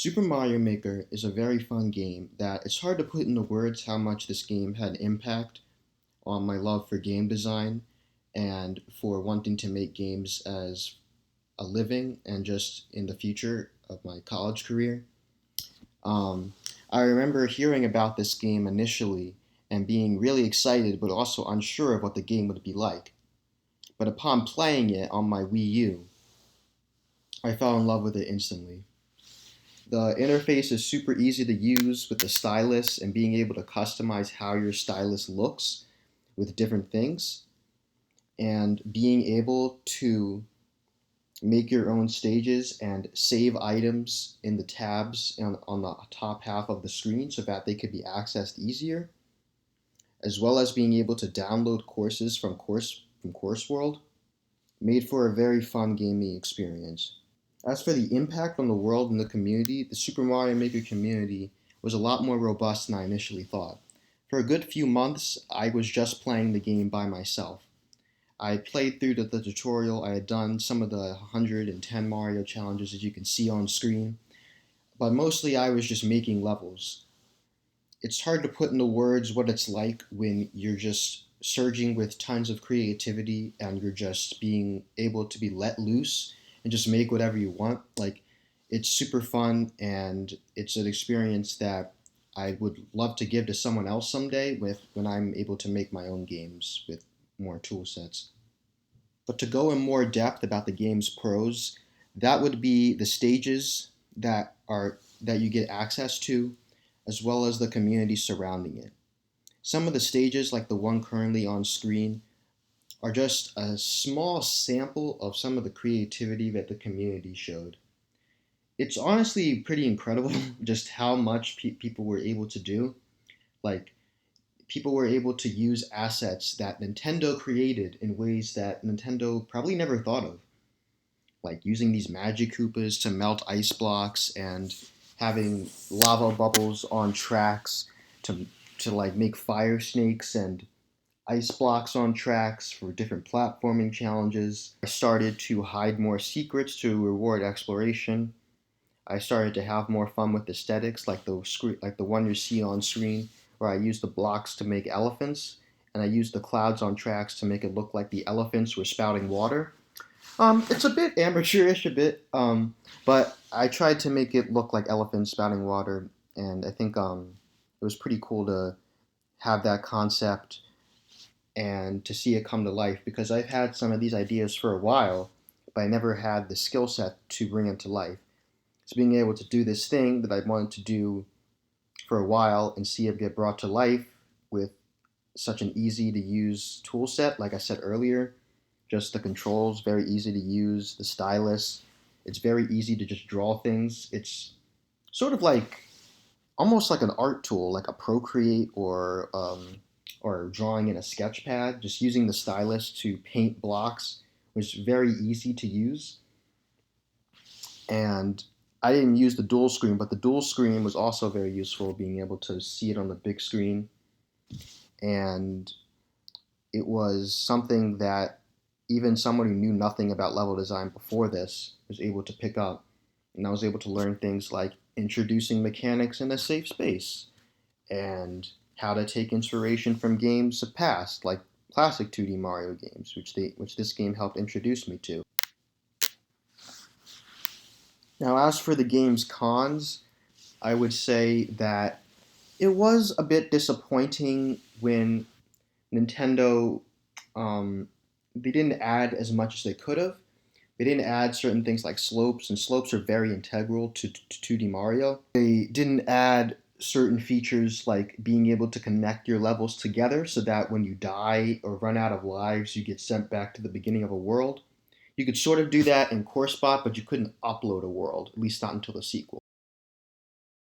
Super Mario Maker is a very fun game that it's hard to put into words how much this game had an impact on my love for game design and for wanting to make games as a living and just in the future of my college career. Um, I remember hearing about this game initially and being really excited but also unsure of what the game would be like. But upon playing it on my Wii U, I fell in love with it instantly. The interface is super easy to use with the stylus and being able to customize how your stylus looks with different things and being able to make your own stages and save items in the tabs on the top half of the screen so that they could be accessed easier, as well as being able to download courses from CourseWorld, made for a very fun gaming experience. As for the impact on the world and the community, the Super Mario Maker community was a lot more robust than I initially thought. For a good few months, I was just playing the game by myself. I played through the tutorial, I had done some of the 110 Mario challenges as you can see on screen, but mostly I was just making levels. It's hard to put into words what it's like when you're just surging with tons of creativity and you're just being able to be let loose and just make whatever you want. Like, it's super fun and it's an experience that I would love to give to someone else someday with when I'm able to make my own games with more tool sets. But to go in more depth about the game's pros, that would be the stages that you get access to, as well as the community surrounding it. Some of the stages, like the one currently on screen, are just a small sample of some of the creativity that the community showed. It's honestly pretty incredible just how much people were able to do. Like, people were able to use assets that Nintendo created in ways that Nintendo probably never thought of, like using these Magic Koopas to melt ice blocks and having lava bubbles on tracks to like make fire snakes and ice blocks on tracks for different platforming challenges. I started to hide more secrets to reward exploration. I started to have more fun with aesthetics, like the one you see on screen, where I used the blocks to make elephants, and I used the clouds on tracks to make it look like the elephants were spouting water. It's a bit amateurish, a bit, but I tried to make it look like elephants spouting water, and I think it was pretty cool to have that concept and to see it come to life because I've had some of these ideas for a while, but I never had the skill set to bring it to life. So being able to do this thing that I wanted to do for a while and see it get brought to life with such an easy to use tool set, like I said earlier, just the controls, very easy to use, the stylus, it's very easy to just draw things. It's sort of like almost like an art tool, like a Procreate or drawing in a sketch pad, just using the stylus to paint blocks was very easy to use. And I didn't use the dual screen, but the dual screen was also very useful, being able to see it on the big screen. And it was something that even someone who knew nothing about level design before this was able to pick up. And I was able to learn things like introducing mechanics in a safe space and how to take inspiration from games of past, like classic 2D Mario games, which this game helped introduce me to. Now, as for the game's cons, I would say that it was a bit disappointing when Nintendo they didn't add as much as they could have. They didn't add certain things like slopes, and slopes are very integral to 2D Mario. They didn't add certain features like being able to connect your levels together so that when you die or run out of lives, you get sent back to the beginning of a world. You could sort of do that in CourseBot, but you couldn't upload a world, at least not until the sequel.